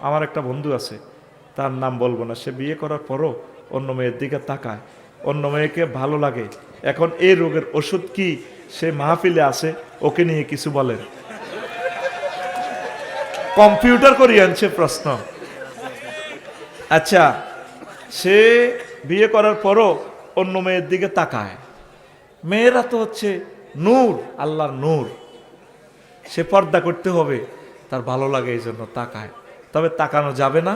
আমার একটা বন্ধু আছে, তার নাম বলবো না, সে বিয়ে করার পরও অন্য মেয়ের দিকে তাকায়, অন্য মেয়েকে ভালো লাগে। এখন এই রোগের ওষুধ কি? সে মাহফিলে আছে, ওকে নিয়ে কিছু বলেন। কম্পিউটার করিয়ে আনছে প্রশ্ন। আচ্ছা, সে বিয়ে করার পরও অন্য মেয়ের দিকে তাকায়। মেয়েরা তো হচ্ছে নূর, আল্লাহর নূর, সে পর্দা করতে হবে, তার ভালো লাগে এই জন্য তাকায়। তবে তাকানো যাবে না,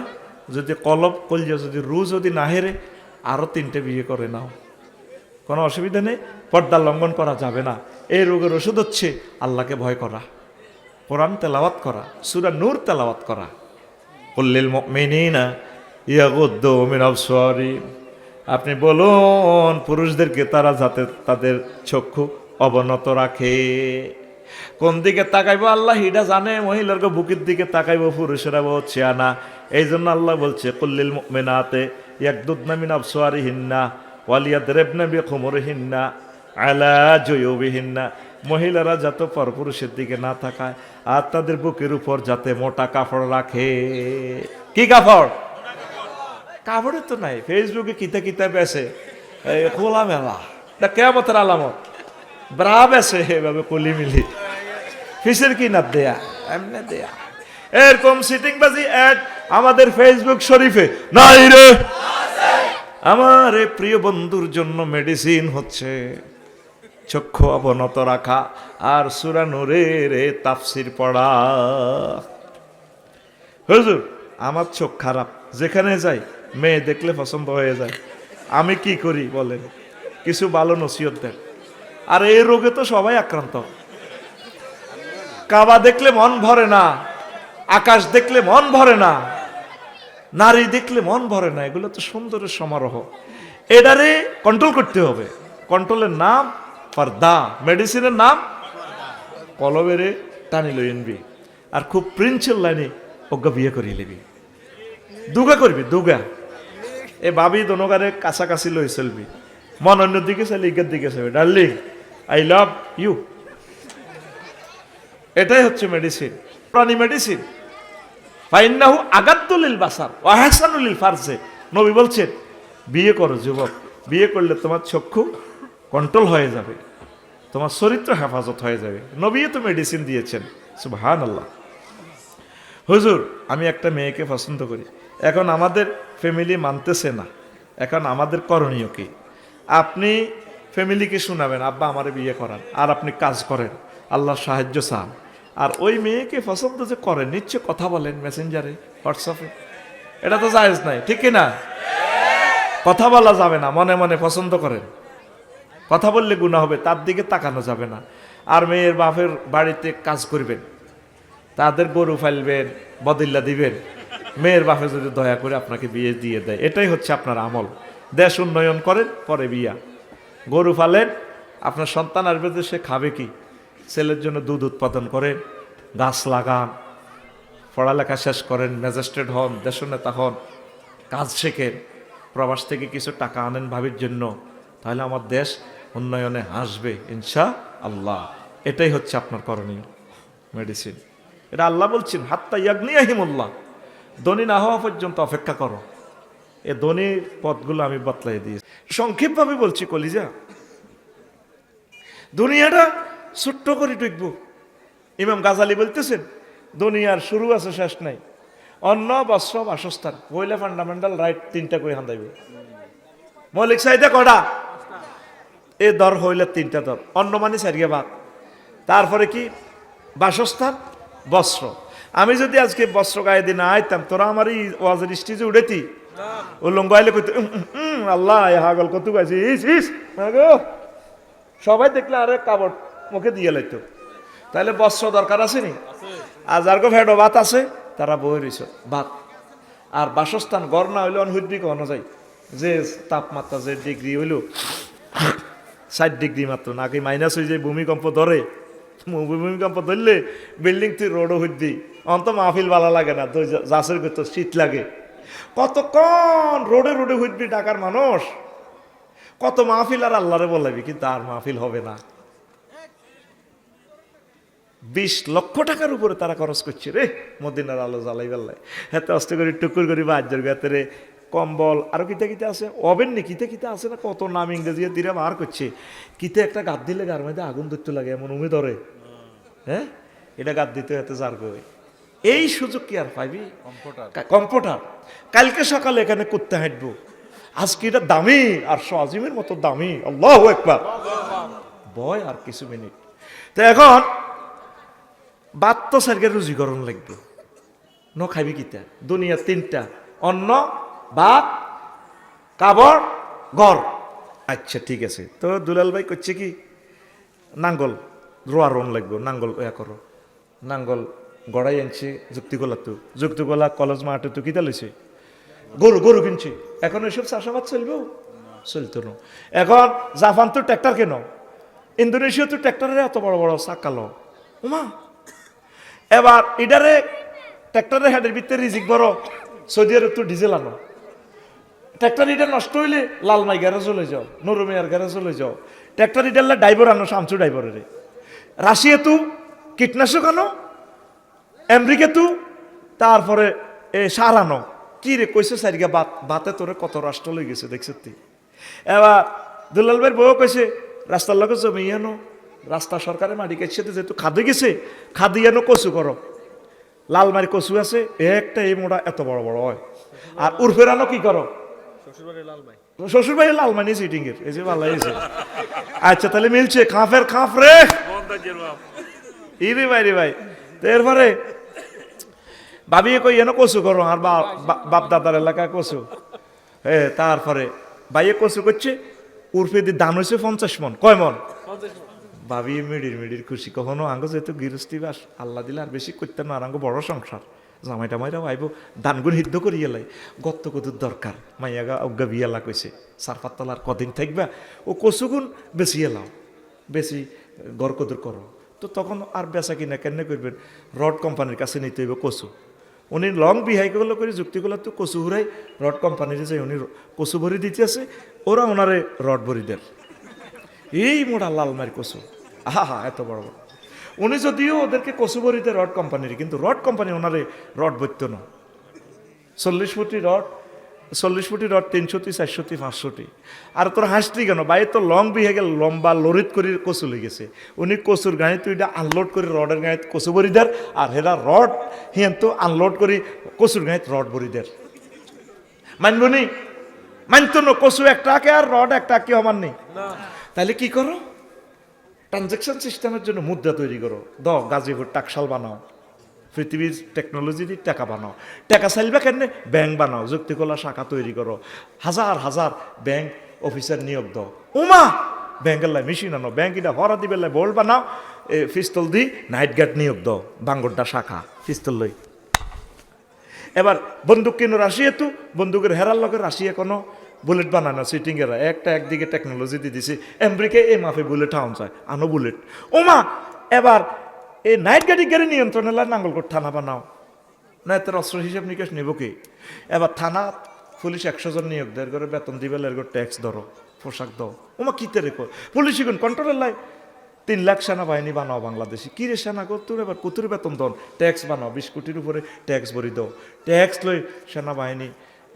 যদি কলব কলজা যদি রু যদি না হেরে আরো 3টে বিয়ে করে নাও, কোনো অসুবিধা নেই, পর্দা লঙ্ঘন করা যাবে না। এই রোগের ওষুধ হচ্ছে আল্লাহকে ভয় করা, কোরআন তেলাওয়াত করা, সূরা নূর তেলাওয়াত করা। কুল্লিল মুমিনিনা ইয়াগুদ্দু মিন আবসারিহিম, আপনি বলুন পুরুষদেরকে তারা যাতে তাদের চক্ষু অবনত রাখে। কোন দিকে তাকাইবো আল্লাহ হিডা জানে, মহিলার বুকের দিকে তাকাইবো, পুরুষেরা হচ্ছে আনা। এই জন্য আল্লাহ বলছে কুল্লিল মুমিনাতে ইয়াগদুদনা মিন আবসারিহিন্না ওয়ালিয়াদরিবনা বিখুমুরিহিন্না আলা জুয়ুবিহিন্না, মহিলারা যাতে পরপুরুষের দিকে না তাকায় আর তাদের বুকের উপর যাতে মোটা কাপড় রাখে। কি কাপড়? কাপড়ে তো নাই, ফেসবুকে কিতা কিতা বেছে খোলা মেলা, এটা কেয়ামতের আলামত। ব্রা বেছে এভাবে কলি মিলি, ফিসের কি না দেয়া, এমনি দেয়া। এরকম সিটিংবাজি অ্যাড আমাদের ফেসবুক শরীফে নাই রে। আমার এই প্রিয় বন্ধুর জন্য মেডিসিন হচ্ছে চক্ষু অবনত রাখা আর সূরা নূরের তাফসীর পড়া। হুজুর আমার চোখ খারাপ, যেখানে যাই মেয়ে দেখলে পছন্দ হয়ে যায়, আমি কি করি বলেন? কিছু ভালো নসিহত দেন। আর এই রোগে তো সবাই আক্রান্ত। কাবা দেখলে মন ভরে না, আকাশ দেখলে মন ভরে না, নারী দেখলে মন ভরে না, এগুলো তো সুন্দরের সমারোহ। এটারে কন্ট্রোল করতে হবে। কন্ট্রোলের নাম পর্দা, মেডিসিনের নাম কলবেরে টানি লইনবি, আর খুব প্রিন্সের লাইনে অজ্ঞা বিয়ে করিয়ে লিবি, দুগা করবি দুগা। এ ভাবি দোনোগারে কাছাকাছি লই চলবি, মন অন্য দিকে চাইলে ইগের দিকে চাইবে, ডার্লিং আই লাভ ইউ। এটাই হচ্ছে মেডিসিন, প্রাণী মেডিসিন। ফাইন্নাহু আগাদ্দুলিল বাসার ওয়া আহসানুলিল ফারজে, নবী বলছেন বিয়ে করো যুবক, বিয়ে করলে তোমার চক্ষু কন্ট্রোল হয়ে যাবে, তোমার চরিত্র হেফাজত হয়ে যাবে। নবী তো মেডিসিন দিয়েছেন, সুবহানাল্লাহ। হুজুর আমি একটা মেয়েকে পছন্দ করি, এখন আমাদের ফ্যামিলি মানতেছে না, এখন আমাদের করণীয় কি? আপনি ফ্যামিলিকে শোনাবেন আব্বা আমারে বিয়ে করান, আর আপনি কাজ করেন, আল্লাহর সাহায্য চান। আর ওই মেয়েকে পছন্দ যে করেন নিশ্চয় কথা বলেন মেসেঞ্জারে, হোয়াটসঅ্যাপে, এটা তো জায়েজ নাই, ঠিক না? কথা বলা যাবে না, মনে মনে পছন্দ করেন, কথা বললে গুনাহ হবে, তার দিকে তাকানো যাবে না। আর মেয়ের বাপের বাড়িতে কাজ করবেন, তাদের গরু ফাইলবেন, বদিল্লা দিবেন, মেয়ের বাপে যদি দয়া করে আপনাকে বিয়ে দিয়ে দেয়, এটাই হচ্ছে আপনার আমল। দেশ উন্নয়ন করেন, পরে বিয়া। গরু ফালেন, আপনার সন্তান আসবে যে সে খাবে কি, ছেলের জন্য দুধ উৎপাদন করেন, গাছ লাগান, পড়ালেখা শেষ করেন, ম্যাজিস্ট্রেট হন, দেশনেতা হন, কাজ শেখেন, প্রবাস থেকে কিছু টাকা আনেন ভাবির জন্য, তাহলে আমার দেশ উন্নয়নে আসবে ইনশা আল্লাহ। এটাই হচ্ছে আপনার করণীয় মেডিসিন। এটা আল্লাহ বলছেন হাত্তা ইয়াগনিয়াহিমুল্লাহ, ধনী না হওয়া পর্যন্ত অপেক্ষা করো। এ ধনীর পথগুলো আমি বাতলাই দিয়েছি, সংক্ষেপভাবে বলছি কলিজা। দুনিয়াটা ছোট্ট করে টুকবো। ইমাম গাজালি বলতেছেন দুনিয়ার শুরু আছে শেষ নাই, অন্ন বস্ত্র বাসস্থান, পয়লা ফান্ডামেন্টাল রাইট 3টা করে হান্দাইবে। মৌলিক চাহিদা কটা? এ দর হইলে 3টা দর, অন্ন মানে সারিয়া ভাত, তারপরে কি বাসস্থান, বস্ত্র। আমি যদি আজকে বস্ত্র গায়ে দিন আইতাম, তোরা আমার এই ওয়াজের স্টেজে উঠেতি, উল্লঙ্গ আইলে কইতে আল্লাহ হাগল কত গাইছিস, সবাই দেখলে আরে কাপড় মুখে দিয়ে লাইতো। তাহলে বস্ত্র দরকার আছে নি? আর যার গো ভেড়ো ভাত আছে তারা বই রইছ ভাত। আর বাসস্থান গড় না হইলে অনহুদ্দি কখনো যায়, যে তাপমাত্রা যে ডিগ্রি হইল 60 ডিগ্রি মাত্র, নাকি মাইনাস হয়ে যায়, ভূমিকম্প ধরে, ভূমিকম্প ধরলে বিল্ডিং তুই রোডও হুদ্দি, অন্ত মাহফিল ভালো লাগে না, তো যাচের করতো শীত লাগে। কতক্ষণ রোডে রোডে হুদ্দি ঢাকার মানুষ, কত মাহফিল আর আল্লাহরে বলাবি, কিন্তু আর মাহফিল হবে না। 20 লক্ষ টাকার উপরে তারা খরচ করছে রে মদিনার আলো জ্বালাই বেল্লায়। হ্যাঁ অস্ত করে টুকুর করি বাজ্যের গাতেরে কম্বল আরো কিতে কিতে আছে ওভেন নি কিতে কিতে আছে না কত নাম ইংরেজি দিরা বার করছে। কিতে একটা গাদ দিলে গার মধ্যে আগুন ধরতে লাগে এমন উমে ধরে। হ্যাঁ এটা গাদ দিতে হতে যার গই এই সুযোগ কি আর পাইবি? কম্পিউটার কালকে সকালে এখানে করতে হাঁটবো, আজকে এটা দামি আর আজিমের মতো দামি। আল্লাহু আকবার। বয় আর কিছু মিনিট। তো এখন বাদ তো সারকে রুজিকরণ লাগবে, ন খাবি কিতা দুনিয়া তিনটা অন্ন ভাত কাপড় ঘর। আচ্ছা ঠিক আছে। তো দুলাল ভাই করছে কি নাঙ্গল রোয়ারণ লাগবে, নাঙ্গল ইয়া করো, নাঙ্গল গড়াই আনছে যুক্তিগোলা, তো যুক্তিগোলা কলেজ মাঠে তো কিতা লইছে গরু, গরু কিনছে। এখন এসব চাষাবাদ চলবে চলতো না। এখন জাপান তো ট্র্যাক্টর কেন, ইন্দোনেশিয়া তো ট্র্যাক্টরের এত বড় বড় চাকালো উমা। এবার ইডারে ট্র্যাক্টরের হেডের ভিতরে রিজিক বড়, সৌদি আরব তো ডিজেল আনো। ট্র্যাক্টর ইডা নষ্ট হইলে লালমাই গ্যারেজ চলে যাও, নরমিয়ার গ্যারেজ চলে যাও। ট্র্যাক্টর ইডারলে ড্রাইভার আনো, শামসু ড্রাইভারের। রাশিয়া তু কীটনাশক আনো, আমেরিকা তু তারপরে সার আনো। কি রে কইছে সারিগা বাতে তোরে কত রাষ্ট্র লই গেছে দেখছ তুই। এবার দুলাল ভাইয়ের বউ কইছে রাস্তার লগে জমি আনো, রাস্তা সরকারের মাটি কেছে যেহেতু খাদে গেছে খাদি আনো কচু করো। লালমারি কচু আছে একটা এই মোড়া এত বড় বড় হয়। আর উর্ফের আনো কি করো, শ্বশুর ভাই লালমানি সিটিং এর এই যে ভালো হয়েছে। আচ্ছা তাহলে মিলছে খাফের খাফ রে ইরে ভাই রে ভাই। তো এরপরে ভাবি কই এনো কচু করো, আর বাপ দাদার এলাকায় কচু। তারপরে ভাইয়ে কচু করছে, উর্ফে দিয়ে দাম হয়েছে 50 মন। কয় মন? ভাবি মিডির মিডির খুশি। কখনো আঙ্গ যেহেতু গৃহস্থী বাস আল্লাহ দিলে আর বেশি করতে না, আর আঙ্গ বড় সংসার জামাই টামাইরাও আইব দানগুন হিদ্ধ করি এলাই গত্ত কদুর দরকার। মাইয়াগা অজ্ঞা বিয়ালা কইছে সারপাতলার কদিন থাকবা ও কচুগুন বেশি এলাও, বেশি গড় কদুর করো। তো তখন আর বেচা কিনা কেন করবেন, রড কোম্পানির কাছে নিতে হইব কচু। উনি লং বিহাইগুলো করে যুক্তিগুলো তো কচু হুরাই রড কোম্পানির যে উনি কচু ভরি দিতে আছে, ওরা ওনারে রড ভরি দেন। এই মোড়া লালমারি কচু আহা এত বড় বড়। উনি যদিও ওদেরকে কচু ভরিতে রড কোম্পানির, কিন্তু রড কোম্পানি ওনারে রড বইত না। 40 ফুটি রড, 40 ফুটি রড 300টি 400টি 500টি। আর তোর হাসলি কেন ভাই, তো লং বিহে গেল লম্বা লরিত করে কচু লেগেছে। উনি কচুর গাড়ি তুই এটা আনলোড করে রডের গাড়িতে কচু ভরি দেয়, আর হেরা রড হিয়ান তো আনলোড করি কচুর গাড়িতে রড ভরি দেয়। মানবনি মানতো না, কচু একটা আঁকে আর রড একটা আঁকি আমার নেই। তাহলে কি করো, ট্রানজাকশন সিস্টেমের জন্য মুদ্রা তৈরি করো, দাও গাজীপুর টাকশাল বানাও, পৃথিবীর টেকনোলজি দিয়ে টাকা বানাও। টাকা চাইবে কেন, ব্যাংক বানাও, যুক্তিকলা শাখা তৈরি করো, হাজার হাজার ব্যাংক অফিসার নিয়োগ দাও। উমা ব্যাংকের লাই মেশিন আনো, ব্যাংক এটা হরা দিবে লাই বোল্ট বানাও, পিস্তল দি নাইট গার্ড নিয়োগ দাও, বাঙ্গরডা শাখা পিস্তল লই। এবার বন্দুক কিনো রাশিয়া, তো বন্দুকের হেরার লগে রাশিয়া কোনো বুলেট বানানো সিটিং এরা একটা একদিকে টেকনোলজি দিয়ে দিছে, আমেরিকা এই মাফে বুলেট হাউন চায় আনো বুলেট। ওমা এবার এই নাইট গাড়ি নিয়ন্ত্রণে নাঙ্গলকোট থানা বানাও, না এত অস্ত্র হিসাব নিকাশ নেব কি। এবার থানা পুলিশ 100 জন নিয়োগ দেয় করে বেতন দিবে, এরকম ট্যাক্স ধরো, পোশাক দাও। ওমা কিতে রেখো পুলিশ এখন কন্ট্রোলের লাই 3 লাখ সেনাবাহিনী বানাও বাংলাদেশি। কি রে সেনা তোর এবার কুতুর বেতন দন, ট্যাক্স বানাও, 20 কোটির উপরে ট্যাক্স ভরি দাও। ট্যাক্স লই সেনাবাহিনী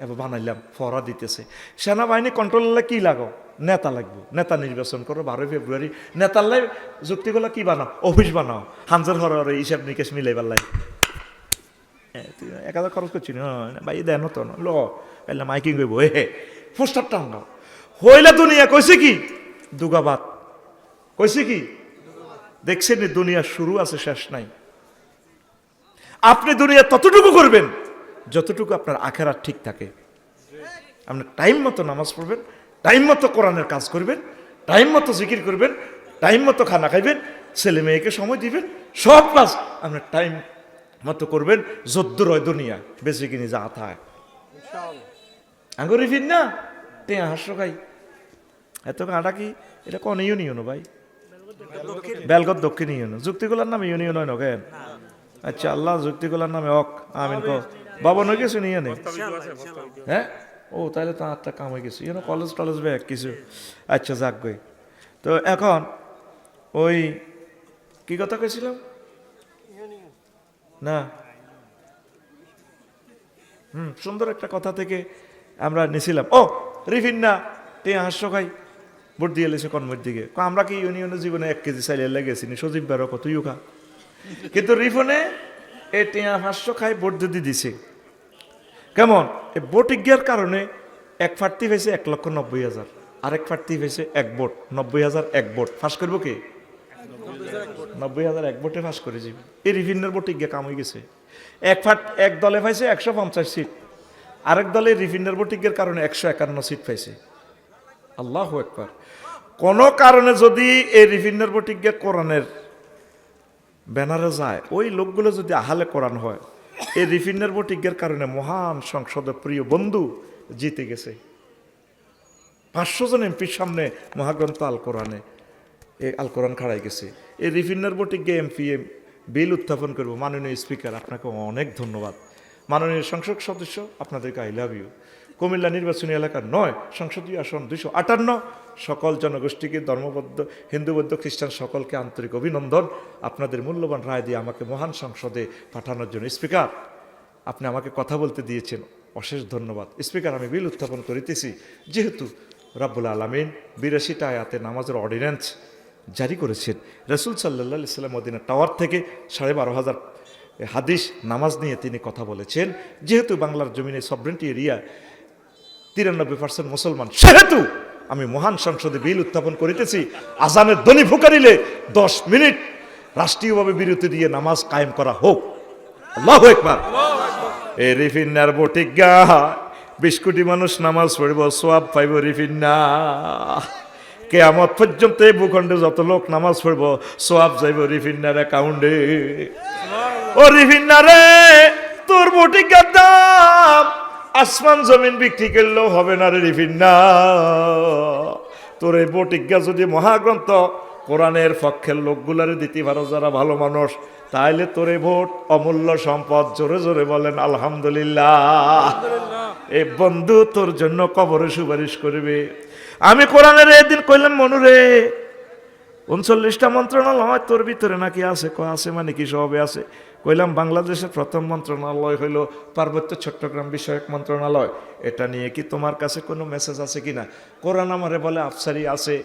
এবার বানাইলাম, ফরা দিতেছে। সেনাবাহিনী কন্ট্রোলার কি লাগো, নেতা লাগবে, নেতা নির্বাচন করো 12 ফেব্রুয়ারি। নেতার লাই যুক্তিগুলো কি বানাও, অফিস বানাও, হানজার হরে হিসাব নিকেশ মিলাই পারলাই। 1000 খরচ করছি না ভাই, দেন তো ল এলাম মাইকিং করবো, হে পোস্টার টাঙ্গাও হইলে দুনিয়া কইছে কি দুগাবাদ, কইছে কি দেখছেন দুনিয়ার শুরু আছে শেষ নাই। আপনি দুনিয়া ততটুকু করবেন যতটুকু আপনার আখেরাত ঠিক থাকে। আপনি টাইম মতো নামাজ পড়বেন, টাইম মতো কোরআনের কাজ করবেন, টাইম মতো জিকির করবেন, টাইম মতো খানা খাইবেন, ছেলে মেয়েকে সময় দিবেন, সব কাজ আপনার টাইম মতো করবেন। যদ্দুর হয় দুনিয়া বেশি কিনি যা থায় আঙ্গুরি ফির না টেয়া হাস্য খাই এত কাঁটা কি এটা কোন ইউনিয়ন ভাই, বেলগত দক্ষিণ ইউনিয়ন। যুক্তিগুলার নামে ইউনিয়ন হয় না কেন? আচ্ছা আল্লাহ যুক্তিগুলার নামে অক আমিন ক বাবা নয় গেছে নিয়ে নে। হ্যাঁ ও তাহলে তো আটটা কাম হয়ে গেছে, কলেজ টলেজ ব্যাগ কিছু। আচ্ছা যাক গই। তো এখন ওই কি কথা কইছিলাম, না? সুন্দর একটা কথা থেকে আমরা নিছিলাম। ও রিফিন না তে হাস্য খাই ভোট দিয়ে এলেছে কর্মের দিকে, আমরা কি ইউনিয়নের জীবনে 1 কেজি চাইলে লেগেছি নি, সজীব বেরো কতইও খা, কিন্তু রিফনে এ টিয়া 500 খাই ভোট যদি দিছে কেমন? এই ভোট ইজ্ঞার কারণে এক প্রার্থী হয়েছে 1,90,000, আরেক প্রার্থী হয়েছে 1 ভোট, 90,000 1 ভোট, ফাঁস করবো কে? 90,000 1 ভোটে ফাঁস করে যাবে। এই রিফিনের ভোট ইজ্ঞা কাম হয়ে গেছে। এক দলে পাইছে 150 সিট, আরেক দলে রিফিনের ভোট ইজ্ঞার কারণে 151 সিট পাইছে। আল্লাহু আকবার। কোন কারণে যদি এই রিফিনের ভোট ইজ্ঞা কোরআনের ব্যানারে যায়, ওই লোকগুলো যদি আহালে কোরআন হয়, এই রিফিনের ভোট ইজ্ঞার কারণে মহান সংসদের প্রিয় বন্ধু জিতে গেছে। 500 জন এমপির সামনে মহাগ্রন্থ আল কোরআনে আল কোরআন খাড়াই গেছে। এই রিফিনের ভোট ইজ্ঞা এমপি বিল উত্থাপন করবো। মাননীয় স্পিকার, আপনাকে অনেক ধন্যবাদ। মাননীয় সংসদ সদস্য, আপনাদেরকে আই লাভ ইউ। কুমিল্লা নির্বাচনী এলাকার 9 সংসদীয় আসন 258, সকল জনগোষ্ঠীকে, ধর্মবদ্ধ, হিন্দু, বৌদ্ধ, খ্রিস্টান সকলকে আন্তরিক অভিনন্দন। আপনাদের মূল্যবান রায় দিয়ে আমাকে মহান সংসদে পাঠানোর জন্য স্পিকার, আপনি আমাকে কথা বলতে দিয়েছেন, অশেষ ধন্যবাদ। স্পিকার, আমি বিল উত্থাপন করিতেছি, যেহেতু রাব্বুল আলামিন 82টা আয়াতে নামাজের অর্ডিন্যান্স জারি করেছেন। রাসূল সাল্লাল্লাহু আলাইহি ওয়াসাল্লাম মদিনার টাওয়ার থেকে 12,500 হাদিস নামাজ নিয়ে তিনি কথা বলেছেন। যেহেতু বাংলার জমিনে সভরেন্টি এরিয়া 93% মুসলমান, সেহেতু আমি মহান সংসদে বিল উত্থাপন করিতেছি, আজানের ধ্বনি ফুকারিলে 10 মিনিট রাষ্ট্রীয়ভাবে বিরতি দিয়ে নামাজ কায়েম করা হোক। আল্লাহু আকবার। এই রিফিন্নার বটিজ্ঞা 20 কোটি মানুষ নামাজ পড়ব, সওয়াব পাইব রিফিন্না। কিয়ামত পর্যন্ত এই ভূখণ্ডে যত লোক নামাজ পড়ব, সওয়াব যাইব রিফিন্নার অ্যাকাউন্টে। ও রিফিন্না রে, তোর বটিজ্ঞার দাম আসমান জমিন বিক্রি করলেও হবে না রে রিফিন্না। তোর এই বটিজ্ঞা যদি মহাগ্রন্থ কোরআনের পক্ষের লোকগুলারে দিতে পারো, যারা ভালো মানুষ, তাইলে তোরে ভোট অমূল্য সম্পদ। জোরে জোরে বলেন আলহামদুলিল্লাহ। এই বন্ধু তোর জন্য কবরে সুপারিশ করবে। আমি কোরআনের এদিন কইলাম, মনুরে 39টা মন্ত্রণালয় তোর ভিতরে নাকি আছে? আছে মানে কি সবে আছে? কইলাম বাংলাদেশের প্রথম মন্ত্রণালয় হইল পার্বত্য চট্টগ্রাম বিষয়ক মন্ত্রণালয়। এটা নিয়ে কি তোমার কাছে কোনো মেসেজ আছে কিনা? কোরআন আমারে বলে আফসারি আছে,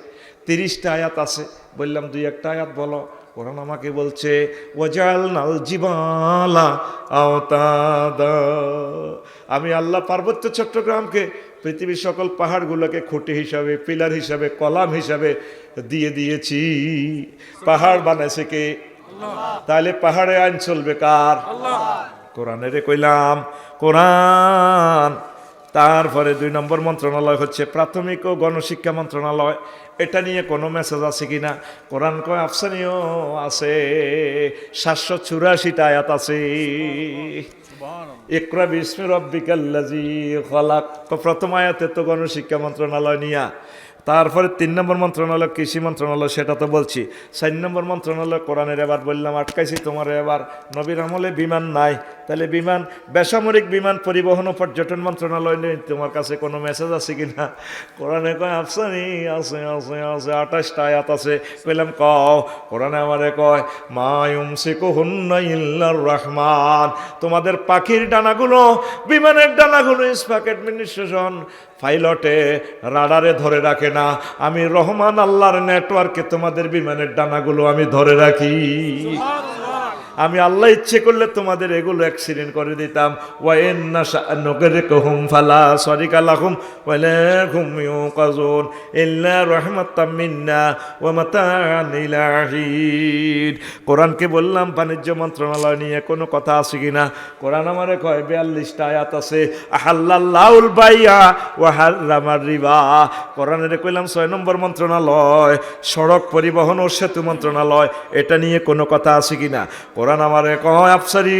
30টা আয়াত আছে। বললাম 2-1টা আয়াত বলো। কোরআন আমাকে বলছে ওয়াজালনাল জিবালা আওতাদা, আমি আল্লাহ পার্বত্য চট্টগ্রামকে পৃথিবীর সকল পাহাড়গুলোকে খুঁটি হিসাবে, পিলার হিসাবে, কলাম হিসাবে দিয়ে দিয়েছি। পাহাড় বানাইছে কে? তাহলে পাহাড়ে আইন চলবে কার? কোরআনের কইলাম কোরআন। তারপরে 2 নম্বর মন্ত্রণালয় হচ্ছে প্রাথমিক ও গণশিক্ষা মন্ত্রণালয়। এটা নিয়ে কোনো মেসেজ আছে কিনা? কোরআন কয় আফসানিও আছে, 784টা আয়াত আছে। ইকরা বিসমি রাব্বিকাল্লাযী খলাক, প্রথম আয়াতে তো গণশিক্ষা মন্ত্রণালয় নিয়া। তারপরে 3 নম্বর মন্ত্রণালয় কৃষি মন্ত্রণালয়, সেটা তো বলছি। 4 নম্বর মন্ত্রণালয় কোরআনের। এবার বললাম আটকাইছি তোমার, এবার নবীর আমলে বিমান নাই, তাহলে বিমান, বেসামরিক বিমান পরিবহন ও পর্যটন মন্ত্রণালয় নেই, তোমার কাছে কোনো মেসেজ আছে কিনা? কোরআনে কয় আফসানি আছে আছে আছে, 28টা আয়াত আছে। কইলাম কও। কোরআনে আমারে কয় মা ইউমসিকুহুন্না ইল্লার রহমান, তোমাদের পাখির ডানাগুলো, বিমানের ডানাগুলো স্পাক অ্যাডমিনিস্ট্রেশন পাইলটে রাডারে ধরে রাখে না, আমি রহমান আল্লাহর নেটওয়ার্কে তোমাদের বিমানের ডানাগুলো আমি ধরে রাখি। আমি আল্লাহ ইচ্ছে করলে তোমাদের এগুলো অ্যাক্সিডেন্ট করে দিতাম। ওয়াইন নাশানুগরিকুহুম ফালা সারিকা লাহুম ওয়া লাহুম ইউকাজুন ইল্লা রাহমাতাম মিন্না ওয়া মাতাআন ইলা হিন। কোরআনকে বললাম বাণিজ্য মন্ত্রণালয় নিয়ে কোনো কথা আছে কিনা? কোরআন আমারে কয় 42টা আয়াত আছে। আহাল্লাল্লাহুল বাইআ ওয়া হারামার রিবা। কোরআনের কইলাম 6 নম্বর মন্ত্রণালয় সড়ক পরিবহন ও সেতু মন্ত্রণালয়, এটা নিয়ে কোনো কথা আছে কিনা? কোরআন আমারে কয় আফসারি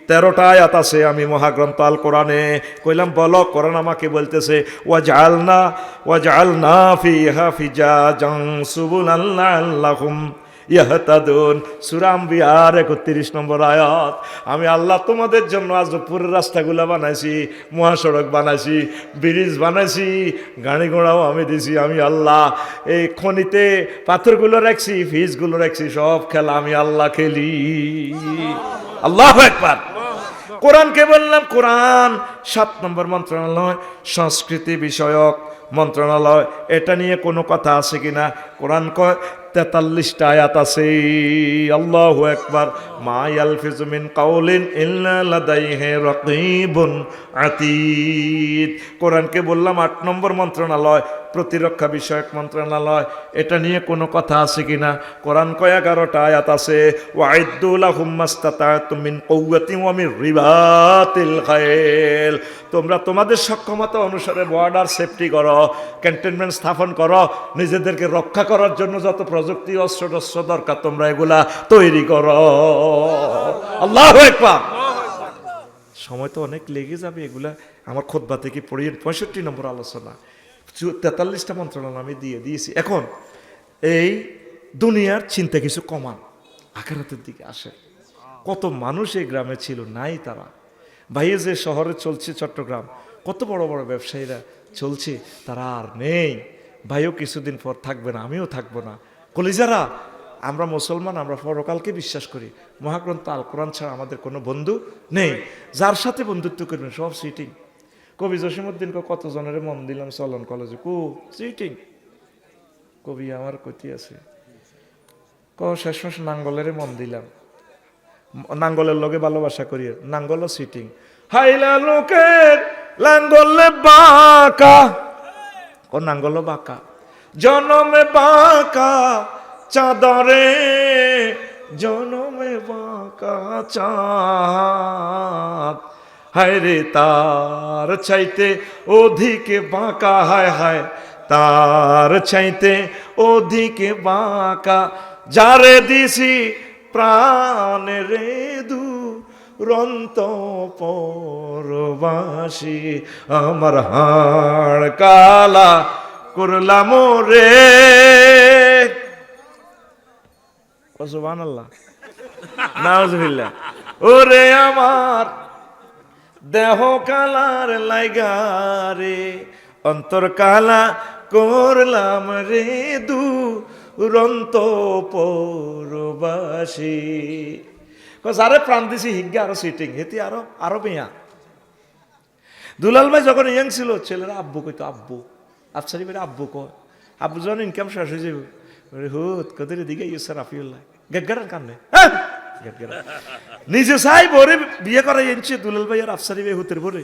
13টা আয়াত আছে আমি মহাগ্রন্থ আল কোরআনে। কইলাম বলো। কোরআন আমাকে বলতেছে ওয়াজআলনা ফিহা ফিজাজান সুবুলান লাআল্লাহুম ইয়াহতাদুন। সূরা আম্বিয়ার 31 নম্বর আয়াত। আমি আল্লাহ তোমাদের জন্য আজ উপরের রাস্তাগুলো বানাইছি, মহাসড়ক বানাইছি, ব্রিজ বানাইছি, গাড়ি ঘোড়াও আমি দিছি। আমি আল্লাহ এই খনিতে পাথরগুলো রাখছি, ফিজগুলো রাখছি, সব খেলা আমি আল্লাহ খেলি। আল্লাহু আকবার। কোরআনকে বললাম, কোরআন 7 নম্বর মন্ত্রণালয়, সংস্কৃতি বিষয়ক মন্ত্রণালয়। এটা নিয়ে কোনো কথা আছে কিনা? কোরআন কয় 43টা আয়াত আছে। আল্লাহু আকবার। মা ইয়ালফিজু মিন কাউলিন ইল্লা লাদাইহি রাকীবুন আতীদ। কোরআনকে বললাম 8 নম্বর মন্ত্রণালয়, প্রতিরক্ষা বিষয়ক মন্ত্রণালয়। এটা নিয়ে কোনো কথা আছে কিনা? কোরআন কয় 11টা আয়াত আছে। ওয়াইদ্দু লাহুম মাস্তাতাতুম মিন কুওয়াতিন ওয়া মিন রিবাতিল খাইল। তোমরা তোমাদের সক্ষমতা অনুসারে বর্ডার সেফটি করো, ক্যান্টনমেন্ট স্থাপন করো, নিজেদেরকে রক্ষা করার জন্য যত প্রযুক্তি অস্ত্র দরকার তোমরা এগুলা তৈরি করো। আল্লাহু আকবার। সময় তো অনেক লেগে যাবে, এগুলা আমার খুতবা থেকে পড়িয়ে 65 নম্বর আলোচনা। 43টা মন্ত্রণালয় আমি দিয়ে দিয়েছি। এখন এই দুনিয়ার চিন্তা কিছু কমান, আখিরাতের দিকে আসে। কত মানুষ এই গ্রামে ছিল, নাই তারা। ভাইয়ে যে শহরে চলছে চট্টগ্রাম, কত বড় বড় ব্যবসায়ীরা চলছে, তারা আর নেই। ভাইও কিছুদিন পর থাকবে না, আমিও থাকবো না। কলিজারা, আমরা মুসলমান, আমরা পরকালকে বিশ্বাস করি। মহাগ্রন্থ আল কোরআন ছাড়া আমাদের কোনো বন্ধু নেই। যার সাথে বন্ধুত্ব করবেন সব সিটিং। কবি জসিমউদ্দিনকে কত জনের মন দিলাম চলন কলেজে, সিটিং। কবি আমার কতি আছে, শেষমেশ নাঙ্গলের মন দিলাম, নাঙ্গলের লগে ভালোবাসা করি, নাঙ্গল সিটিং। হাইলা লোকের লাঙ্গলে বাঁকা, ও নাঙ্গল বাঁকা, জনমে বাঁকা চাঁদরে, জনমে বাঁকা চাঁদ। হায় রে তার চাইতে অধিকে বাঁকা, হায় হায় তার চাইতে অধিকে বাঁকা, যারে দিছি প্রাণ রে দুরন্ত পরবাসী, আমার হাড় কালা করলাম রে। সুবহানাল্লাহ, নাউজুবিল্লাহ। ওরে আমার দেহ কালার লাইগারে, অন্তর কালা করলাম রে দুরন্ত পরবাসী। যারে প্রাণ দিছি হিজ্ঞা আরো সিটিং, হেতি আরো মেয়া। দুলাল ভাই যখন ইয়াং ছিল, ছেলেরা আব্বু কইতো, আব্বু আফসারি বেড়ে আব্বু কয়। আব্বু যখন ইনকাম শেষ হয়ে যাবে, হুত কদের দিকে ইউসার আফিউল্লাহ গেটগাড়ার কান্দে, নিজে চাই ভরে বিয়ে করাই এনেছে দুলাল ভাই আর আফসারি ভাই হুতের ভরে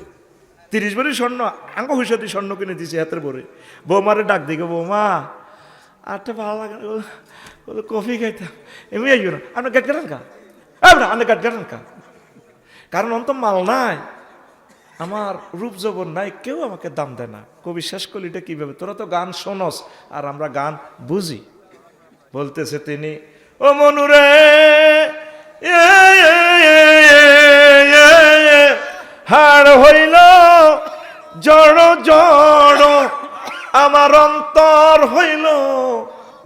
30 ভরি স্বর্ণ, আঙ্গ হুসাদি স্বর্ণ কিনে দিছে হাতের ভরে। বৌমারে ডাক দিকে, বৌমা আরটা ভালো লাগে, বলে কফি খাইতাম, এমনি আইব না, আপনার গেট গেলেন কা, আপনি গেট গেলেন কা। কারণ অন্ত মাল নাই, আমার রূপ যৌবন নাই, কেউ আমাকে দাম দেয় না। কবি শেষ করলি এটা কিভাবে, তোরা তো গান শোনস আর আমরা গান বুঝি। বলতেছে তিনি, ও মনুরে হাড় হইল জড় জড়, আমার অন্তর হইল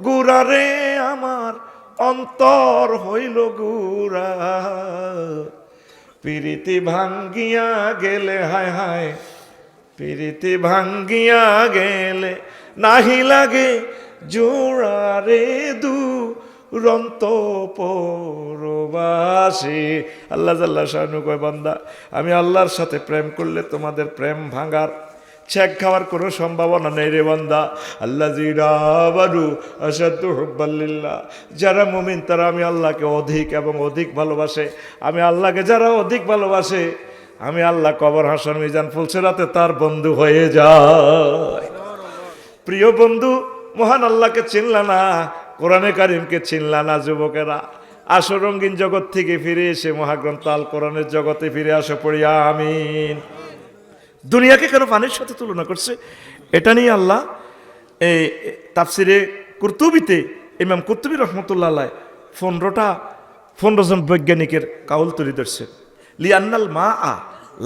গুড়া রে, আমার অন্তর হইল গুড়া। প্রীতি ভাঙ্গিয়া গেলে, হায় হায় প্রীতি ভাঙ্গিয়া গেলে, নাহি লাগে জোড়া রে দুরন্ত পরবাসী। আল্লাহ জাল্লা শানু কয়, বান্দা আমি আল্লাহর সাথে প্রেম করলে তোমাদের প্রেম ভাঙার, ছেক খাওয়ার কোনো সম্ভাবনা নেই রে বান্দা। আল্লাযীনা আমানু আশাদ্দু হুব্বাল লিল্লাহ, যারা মুমিন তারা আমি আল্লাহকে অধিক এবং অধিক ভালোবাসে। আমি আল্লাহকে যারা অধিক ভালোবাসে, আমি আল্লাহ কবর হাসর মিজান ফুলসিরাতে তার বন্ধু হয়ে যায়। প্রিয় বন্ধু, মহান আল্লাহকে চিনলা না, কোরআনে কারিমকে চিনলা না যুবকেরা, আসো রঙিন জগৎ থেকে ফিরে এসে মহাগ্রন্থ আল কোরআনের জগতে ফিরে আসো, পড়িয়া আমিন। দুনিয়াকে কেন পানির সাথে তুলনা করছে, এটা নিয়ে আল্লাহ এই তাফসিরে কুরতুবিতে ইমাম কুরতুবী রহমতুল্লাহ আলাইহি 15 জন বৈজ্ঞানিকের কাউল তুলে ধরছে। লিআন্নাল মাআ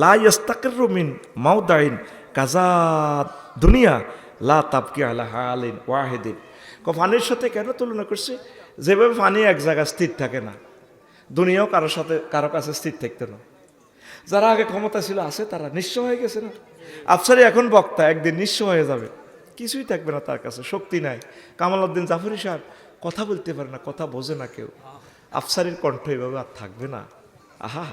লা ইস্তাকিরু মিন মাউদাইন কাজা দুনিয়া লা তাবকি আলা হালিন ওয়াহিদিন। পানির সাথে কেন তুলনা করছে? যেভাবে পানি এক জায়গায় স্থির থাকে না, দুনিয়াও কারো কাছে স্থির থাকতো না। যারা আগে ক্ষমতা ছিল আছে, তারা নিঃস্ব হয়ে গেছে না। আফসারি এখন বক্তা, একদিন নিঃস্ব হয়ে যাবে, কিছুই থাকবে না তার কাছে, শক্তি নাই। কামাল উদ্দিন জাফরি সাহেব কথা বলতে পারে না, কথা বোঝে না কেউ। আফসারির কণ্ঠ এভাবে আর থাকবে না। আহা,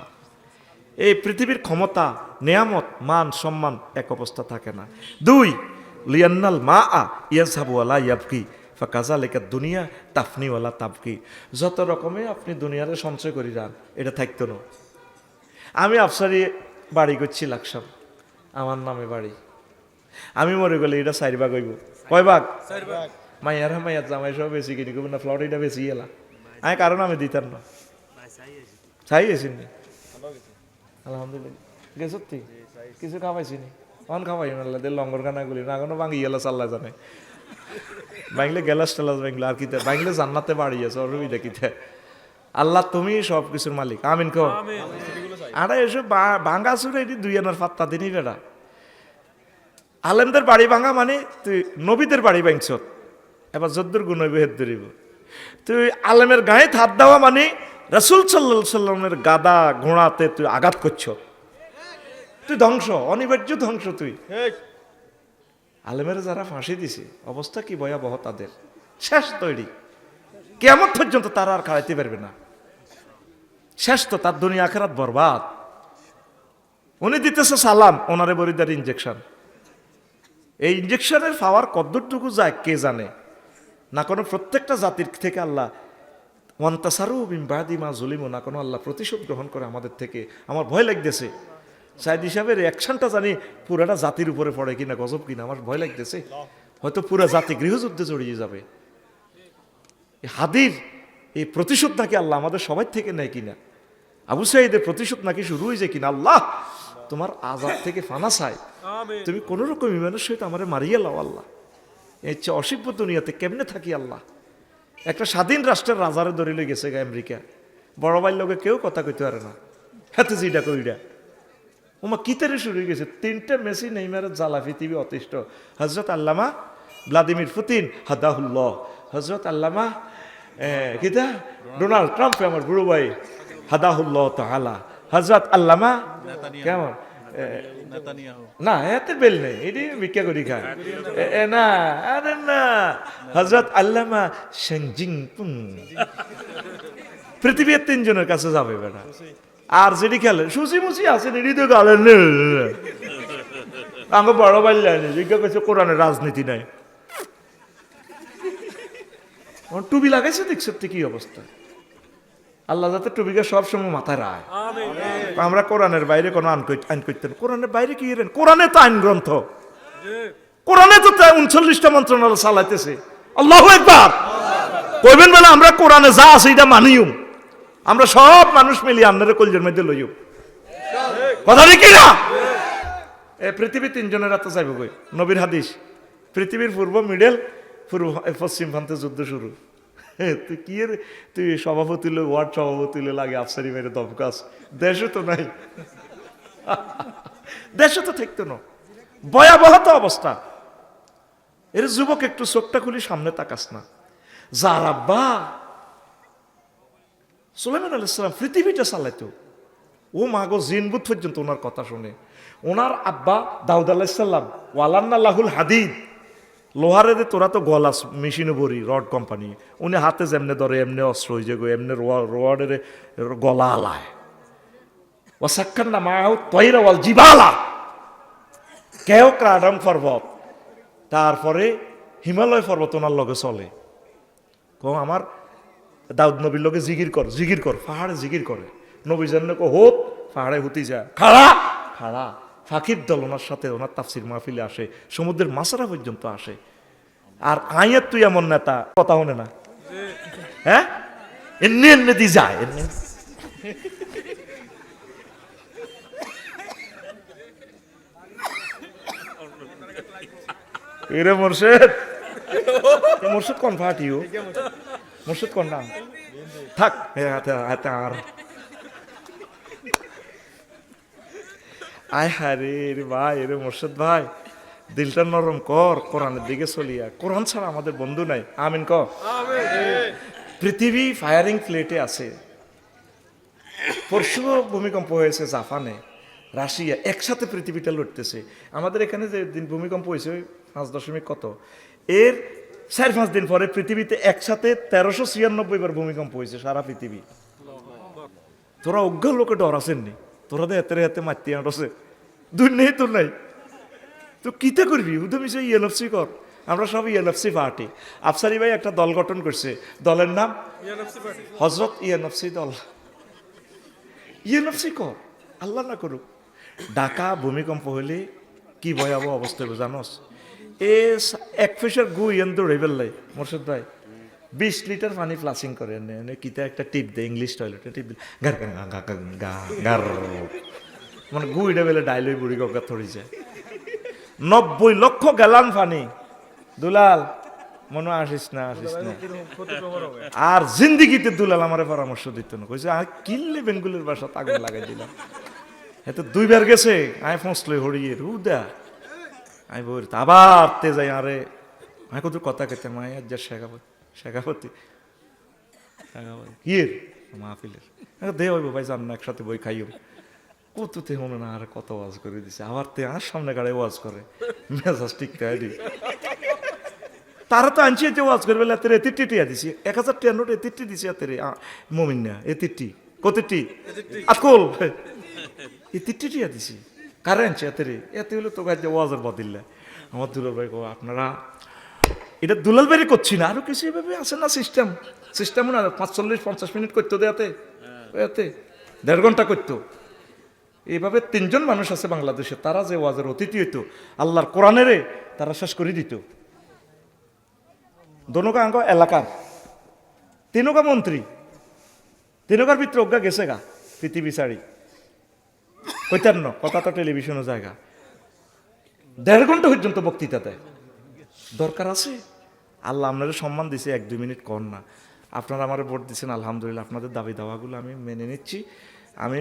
এই পৃথিবীর ক্ষমতা, নেয়ামত, মান সম্মান এক অবস্থা থাকে না। দুই, লিয়ান্নাল মা আ ইয়াসাবু আলা ইয়াবকি ফাকাজা লেখা দুনিয়া তাফনিওয়ালা তাবকি। যত রকমে আপনি দুনিয়ারে সঞ্চয় করে যান, এটা থাকতো না। আমি আফসারি বাড়ি করছি লাকসাম, আমার নামে বাড়ি। আমি মরে গেলে এটা 4 ভাগ হইব। কয় ভাগ? 4 ভাগ। মাইয়ার মাইয়ার জামাই সব বেশি কিনি করবো না, ফ্লরিডা বেশি এলা। আমি কারণ আমি দিতাম না, চাই গেছিন নি আলহামদুলিল্লাহ। গেছ তুই কিছু খাওয়াইছি নি? অন খাওয়াই না, লঙ্গর খানাগুলি না কোনো ভাঙি গেলা চাল্লা জানে। বাংলে গেলাস টেলাস বাংলা আর কিতে বাংলে জান্নাতে বাড়ি আছে, অসুবিধা কিতে? আল্লাহ তুমি সব কিছুর মালিক, আমিন কো। আরে এসব ভাঙ্গা চুরে এটি 2 আনার পাত্তা দিনই বেড়া। আলেমদের বাড়ি ভাঙা মানে তুই নবীদের বাড়ি ভাঙছ, এবার যদ্দুর গুণ হইব হেদ ধরিব। তুই আলেমের গায়ে হাত দেওয়া মানে রাসূল সাল্লাল্লাহু আলাইহি সাল্লামের গাদা ঘোড়াতে তুই আঘাত করছ, তুই ধ্বংস, অনিবার্য ধ্বংস তুই। আলেমের যারা ফাঁসি দিছে অবস্থা কি ভয়াবহ তাদের, শেষ তৈরি, কিয়ামত পর্যন্ত তারা আর খাড়াইতে পারবে না, শেষ তো, তার দুনিয়া আখিরাত বরবাদ। উনি দিতেছে সালাম, ওনারে বরিদার ইনজেকশন। এই ইনজেকশনের পাওয়ার কদ্দুরটুকু যায় কে জানে না। কোনো প্রত্যেকটা জাতির থেকে আল্লাহ ওয়ান্তাসারু মিন বাদি মা যুলিমু, না কোনো আল্লাহ প্রতিশোধ গ্রহণ করে আমাদের থেকে। আমার ভয় লাগতেছে সাইদ হিসাবের অ্যাকশনটা জানি পুরাটা জাতির উপরে পড়ে কিনা, গজব কিনা, আমার ভয় লাগতেছে। হয়তো পুরা জাতি গৃহযুদ্ধে জড়িয়ে যাবে। হাদির এই প্রতিশোধ নাকি আল্লাহ আমাদের সবাই থেকে নেয় কিনা, আবু সাঈদের প্রতিশোধ নাকি শুরু হয়েছে কিনা। আল্লাহ তোমার আযাব থেকে ফানা চাই, তুমি কোন রকম ইমানের সহিত আমারে মারিয়ে লাও আল্লাহ। এই চেয়ে অসিব্য দুনিয়াতে কেমনে থাকি আল্লাহ। একটা স্বাধীন রাষ্ট্রের রাজারে ধরিলে গেছে গা আমেরিকা, বড় ভাই লোকে কেউ কথা কইতে পারে না, হাতে জিডা কইডা ওমা কিতারে শুরু হয়ে গেছে। 3টে মেসি নেইমারের জ্বালা পৃথিবী অতিষ্ঠ। হযরত আল্লামা ভ্লাদিমির পুতিন হাদাহুল্লাহ, হযরত আল্লামা কিতা ডোনাল্ড ট্রাম্প, আমার বুড়ো ভাই হাদাহুল্লাহ তাআলা, হযরত আল্লামা কেমন না এতে বেল নেই, এটি ভিক্ষা করি খায় না, আরে না, হযরত আল্লামা শেনজিংপুং। পৃথিবীর 3 জনের কাছে যাবে বেটা। আর যেটি খেলে সুচি মুচি আছে এটি তো গালেন আমাকে বড় বাইল জিজ্ঞা করছে কোরআনের রাজনীতি নাই। টুপি লাগাইছে দেখছ কি অবস্থা। আল্লাহ যাতে টুপিকে সবসময় মাথায় রায়। আমরা কোরআনের বাইরে কোনো আইন করতেন, কোরআনের বাইরে কি এলেন? কোরআনে তো আইন গ্রন্থ, কোরআনে তো 39টা মন্ত্রণালয় চালাইতেছে। আল্লাহু আকবার কইবেন বলে আমরা কোরআনে যা আছে এটা মানিও, আমরা সব মানুষ মিলিয়ে আপনারা কলজের মধ্যে লইও, কথা নাকি না? পৃথিবী 3 জনের হাতে যাইব কই? নবীর হাদিস, পৃথিবীর পূর্ব মিডল, পূর্ব পশ্চিম প্রান্তে যুদ্ধ শুরু। তুই কি তুই সভাপতি লোক, ওয়ার্ড সভাপতি লাগে আফসারি মেরে দমকাস, দেশে তো নাই, দেশে তো থাকতো না, ভয়াবহ তো অবস্থা। এর যুবক একটু চোখটা খুলি সামনে তাকাস না। যার আব্বা সুলাইমান আলাইহিস সালাম পৃথিবীটা চালাইতো, ও মাগো জিনবুত পর্যন্ত ওনার কথা শুনে। ওনার আব্বা দাউদ আলাইহিস সালাম ওয়ালান্না লাহুল হাদিদ, লোহারে দে তোরা তো গলাস মেশিনে বড়ি রড কোম্পানি, উনি হাতে যেমনে ধরে এমনি অস্ত্র হয়ে যাগো, এমনি রোয়াডের গলা আলায়। ও সাক্কান্না মাহু তয়রা ওয়াল জিবালা, কেউ ক্রাডাম পর্বত, তারপরে হিমালয় পর্বত ওনার লগে চলে। আমার দাউদ নবীর লগে জিগির কর, জিগির কর, পাহাড়ে জিগির করে। নবী জান্ন হোত পাহাড়ে হুতি যায়, খাড়া খাড়া ফাঁকির দল ওনার সাথে ওনার তাফসির মাহফিলে আসে, সমুদ্রের মাছারা পর্যন্ত আসে। আর আয়ের তুই এমন নেতা কথা হনে না, হ্যাঁ এমনি এমনি দি যায় এমনি। এরে মোরশেদ, মোরশেদ কোন ফাটিও, মোরশেদ কোন নাম থাক আর আয় হারে রে ভাই, এরে মোরশেদ ভাই দিলটা নরম কর, কোরআনের দিকে চলিয়া। কোরআন ছাড়া আমাদের বন্ধু নাই, আমিন ক। পৃথিবী ফায়ারিং প্লেটে আছে। পরশু ভূমিকম্প হয়েছে জাপানে, রাশিয়া, একসাথে পৃথিবীটা লড়তেছে। আমাদের এখানে যে দিন ভূমিকম্প হয়েছে ওই 5 কত, এর 4-5 দিন পরে পৃথিবীতে একসাথে 1396 বার ভূমিকম্প হয়েছে সারা পৃথিবী। তোরা অজ্ঞ লোকে ডর আসেননি, তোরা তো এতে হাতে মারতে আঁটছে, দূর নেই তোর নাই তো কিতে করবি, উদমিছে ইএনএফসি কর। আমরা সব ইএনএফসি পার্টি। আফসারি ভাই একটা দল গঠন করছে, দলের নাম হজরত ইএনএফসি দল। ইএনএফসি কর, আল্লাহ না করুক। ঢাকা ভূমিকম্প হলে কি ভয়াবহ অবস্থা হবে জানোস? এ 1 ফিসের গু ইয়েন দৌড়ে ফেললে মোর্শেদ ভাই 20 লিটার পানি ফ্লাশিং করে কিতা একটা টিপ দেয়, ইংলিশ টয়লেটে টিপ দিলে গার গার মানে গু ইটা বেলে ডাইলই বুড়ি গঙ্গা থরি যায়। 90 লক্ষ গ্যালান পানি। দুলাল মনে আসিস না, আসিস না। আর জিন্দিগিতে দুলাল আমারে পরামর্শ দিত না, কইছে আর কিনলে বেঙ্গুলের বাসা আগুন লাগাই দিলাম। এত 2 বার গেছে, আয় ফসলে হরিয়ে রুদা আমি বলি আবার তে যাই। আরে আমি কত কথা কেতে মায় যা শেখাপতি শেখাপতি ইয়ের মাহফিলের দে হইব ভাই, জান না একসাথে বই খাইও। কত তে মনে না আর কত ওয়াজ করে দিছে, আবার তে আর সামনে গাড়ি ওয়াজ করে মেজাজ ঠিক তাই। তারা তো আনছি যে ওয়াজ করবে এতে 33 টিয়া দিছি, 1000 টিয়া নোট 33 দিছি এতে মমিন না 33 কতটি আকল 33 টিয়া দিছি। কারে আনছে এতে হলো তো গাছ ওয়াজের বদিল্লা। আমার দুলাল ভাই আপনারা এটা দুলাল ভাই করছি না, আরো কিছু এভাবে আছে না সিস্টেম, সিস্টেম না 45-50 মিনিট করতো দেয়াতে, এতে 1.5 ঘন্টা করতো। এইভাবে 3 জন মানুষ আছে বাংলাদেশে, তারা যে ওয়াজের অতিথি হইতো আল্লাহর কোরআনেরে তারা শেষ করে দিত। দোনোকা আঙ্গ এলাকার 3টা মন্ত্রী, 3টার ভিতরে অজ্ঞা গেছে গা পৃথিবী ছাড়ি কইতার ন কথা তো টেলিভিশনের জায়গা। 1.5 ঘন্টা পর্যন্ত বক্তৃতা দেয়। দরকার আছে? আল্লাহ আপনাদের সম্মান দিছে, 1-2 মিনিট কর না। আপনারা আমার ভোট দিচ্ছেন, আলহামদুলিল্লাহ। আপনাদের দাবি দাওয়াগুলো আমি মেনে নিচ্ছি, আমি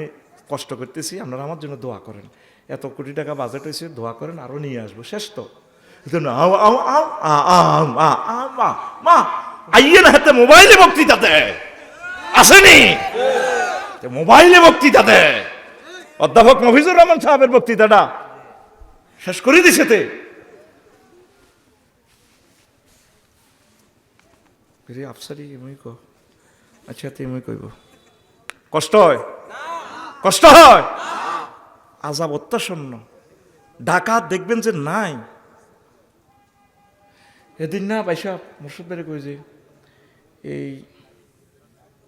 কষ্ট করতেছি, আপনারা আমার জন্য দোয়া করেন। এত কোটি টাকা বাজেট হয়েছে, দোয়া করেন, আরো নিয়ে আসবো। শেষ তো আইয়ে না হাতে মোবাইলে বক্তৃতা দেয়, আসেনি মোবাইলে বক্তৃতা দেয়। অধ্যাপক মফিজুর রহমান সাহেবের বক্তৃতাটা শেষ করে দিছে তে। আফসারি এমনি কো, আচ্ছা এমনি কইব কষ্ট হয়, কষ্ট হয়, আজাব অত্যাসন্ন। ঢাকা দেখবেন যে নাই। এদিন না পয়সা মুর্শিদ বেড়ে কই যে এই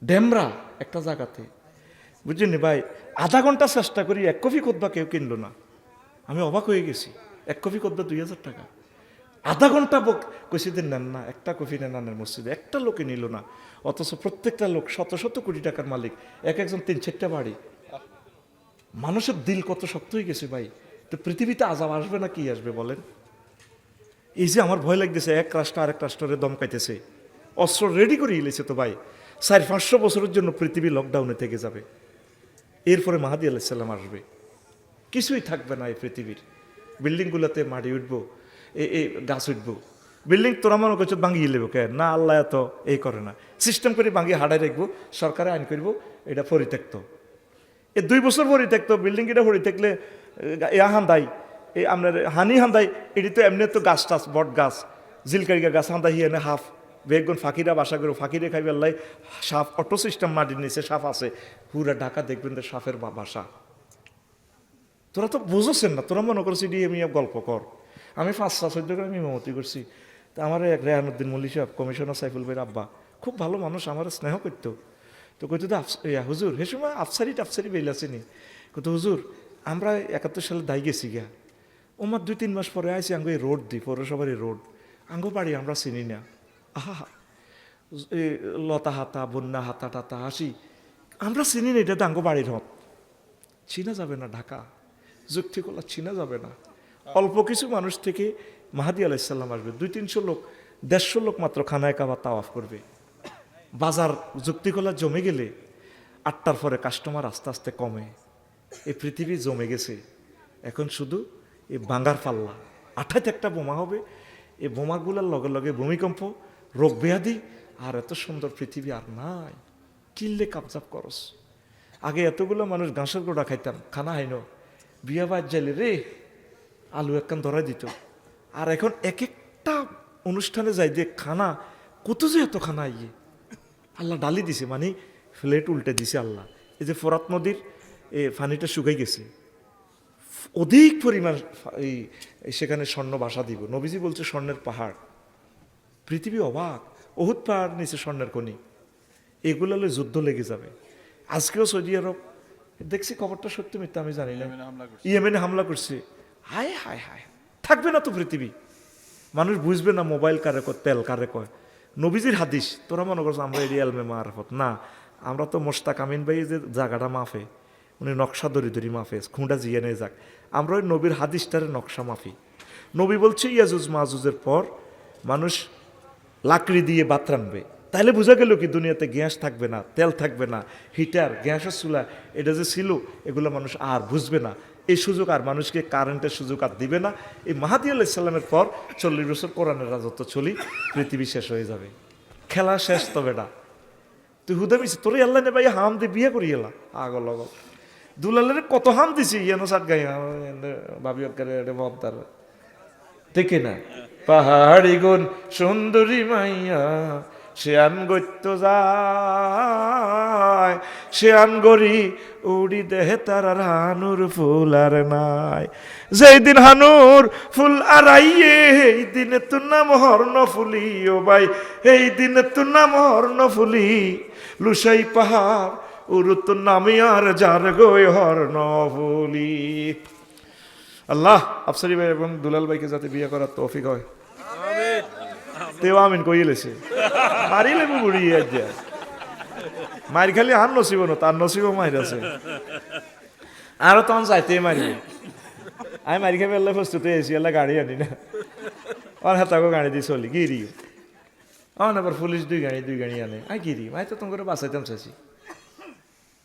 ডেমরা একটা জায়গাতে বুঝছেন ভাই, আধা ঘন্টা চেষ্টা করি 1 কপি কোদবা কেউ কিনলো না। আমি অবাক হয়ে গেছি, 1 কপি কোদবা 2000 টাকা। আধা ঘন্টা কইছি দিন নেন না, একটা কফি নেন মসজিদে, একটা লোকে নিল না। অথচ প্রত্যেকটা লোক শত শত কোটি টাকার মালিক, একজন 3-4টা বাড়ি। মানুষের দিল কত শক্ত হয়ে গেছে ভাই। তো পৃথিবীতে আজাব আসবে না কি আসবে বলেন? এই যে আমার ভয় লাগতেছে, এক রাষ্ট্র আরেক রাষ্ট্রের দমকাইতেছে, অস্ত্র রেডি করে ইলেছে তো ভাই। 400-500 বছরের জন্য পৃথিবী লকডাউনে থেকে যাবে। এরপরে মাহাদি আলাইহিস সালাম আসবে, কিছুই থাকবে না এই পৃথিবীর। বিল্ডিংগুলোতে মাটি উঠবো, এই গাছ উঠবো। বিল্ডিং তোরা মনে করছো ভাঙিয়ে লেবো কেন না, আল্লাহ এত এই করে না, সিস্টেম করে ভাঙিয়ে হাড়াই রাখবো, সরকারে আইন করবো এটা পরিত্যক্ত। 2 বছর পরিত্যক্ত বিল্ডিং, এটা পরিত্যকলে হান্দাই এই আপনার হানি হান্দাই, এটি তো এমনি তো গাছ টাছ বট গাছ জিলকারিকা গাছ হান্দাই এনে হাফ বেগুন ফাঁকিরা বাসা করো, ফাঁকিরে খাইবে আল্লাহ। সাপ অটো সিস্টেম মাটির নিচে সাপ আছে, পুরা ঢাকা দেখবেন তো সাপের বাসা। তোরা তো বুঝছেন না, তোরা মনে করছি ডিএমইএফ গল্প কর। আমি 5-6 করে আমি ইমামতি করছি। তা আমার এক রেহানুদ্দিন মল্লিক সাহেব, কমিশনার সাইফুল ভাইয়ের আব্বা, খুব ভালো মানুষ, আমার স্নেহ করতো। তো কইতো তো হুজুর সে সময় আফসারি বেল আসেনি, কত হুজুর আমরা 71 সালে দায় গেছি গিয়া, ওমার 2-3 মাস পরে আইসি আঙ্গ এই রোড দিই, পৌরসভার এই রোড আঙ্গ বাড়ি আমরা চিনি না। আহা লতা হাতা বন্যা হাতা টাতা আসি, আমরা চিনি না, এটা তো আঙ্গ বাড়ির হত, চিনা যাবে না। ঢাকা যুক্তি করলা চিনা যাবে না। অল্প কিছু মানুষ থেকে মাহাদি আলাইহিস সালাম আসবে, 200-300 লোক, 150 লোক মাত্র খানায় কাবা তাওয়াফ করবে। বাজার যুক্তি করলা জমে গেলে 8টার পরে কাস্টমার আস্তে আস্তে কমে। এই পৃথিবী জমে গেছে, এখন শুধু এই বাঙ্গার পাল্লা। 28 একটা বোমা হবে, এই বোমাগুলোর লগে লগে ভূমিকম্প, রোগ ব্যাধি, আর এত সুন্দর পৃথিবী আর নাই, কিনলে কাবজাব করস। আগে এতগুলো মানুষ ঘাসের গোড়া খাইতাম, খানা হাইনো বিয়া বাদ যাইলে রে আলু একখান ধরাই দিত। আর এখন এক একটা অনুষ্ঠানে যাই যে খানা কত যে এত খানা ইয়ে আল্লাহ ডালি দিছে, মানে ফ্লেট উল্টে দিছে আল্লাহ। এই যে ফোরাত নদীর পানিটা শুকাই গেছে, অধিক পরিমাণ এই সেখানে স্বর্ণ বাসা দিব। নবীজি বলছে স্বর্ণের পাহাড়, পৃথিবী অবাক। অহুদ পাহাড় নিচে স্বর্ণের খনি, এগুলো যুদ্ধ লেগে যাবে। আজকেও সৌদি আরব দেখছি, খবরটা সত্যি মিথ্যা আমি জানি না, ইয়েমেনে হামলা করছে। হায় হায় হায়, থাকবে না তো পৃথিবী, মানুষ বুঝবে না মোবাইল কারে কয়, তেল কারে কয়। নবীজির হাদিস, তোরা মনে করছো আমরা এরিয়াল মে মারফত না, আমরা তো মোশতাক আমিন ভাই যে জায়গাটা মাফে, উনি নকশা দরি দরি মাফে, খুঁটা জিয়ে নিয়ে যাক, আমরা ওই নবীর হাদিসটারে নকশা মাফি। নবী বলছে ইয়াজুজ মাজুজের পর মানুষ লাকড়ি দিয়ে ভাত রানবে। তাহলে বোঝা গেল কি দুনিয়াতে গ্যাস থাকবে না, তেল থাকবে না, হিটার, গ্যাসের চুলা এটা যে ছিল এগুলো মানুষ আর বুঝবে না। এই সুযোগ আর মানুষকে কারেন্টের সুযোগ আর দিবে না। এই মাহাদি আলাইহিস সালামের পর 40 বছর কোরআনের রাজত্ব চলি, পৃথিবী শেষ হয়ে যাবে, খেলা শেষ। তবে না তুই হুদা মিছি তোর আল্লাহ নে ভাই হাম দিয়ে বিয়ে করি এলা আগল আগল দুলালের কত হাম দিছি ইয়ানো সাত গাই ভাবি মদার দেখে না। পাহাড়ি গুন সুন্দরী মাইয়া শ্যান গত্য যায়, শ্যান গরি উড়ি দেহে তার হানুর ফুল আর নাই। যেই দিন হানুর ফুল আর আইয়ে এই দিনে তোর নাম হর্ণ ফুলি, ও ভাই এই দিনে তোর নাম হর্ণ ফুলি। লুসাই পাহাড় উরুত নামি আর যার গই হর্ণ ফুলি। আল্লাহ আফসারি ভাই এবং দুলাল ভাইকে যাতে বিয়ে করার তৌফিক হয়, তেও আমিন কইলেছে। মারিলে বুড়ি মার খালি আর নসিব না, তার নসিব মাইর আছে, আরো তখন চাইতে মারিবে। আমি মারি খাবি আল্লাহ প্রস্তুত হয়েছি, আল্লাহ গাড়ি আনি না, আর হাতাকে গাড়ি দিয়ে চলি গিরি। আমার আবার পুলিশ দুই গাড়ি আনে, আই গিরি মাই তো তোমাকে বাঁচাইতাম চাইছি।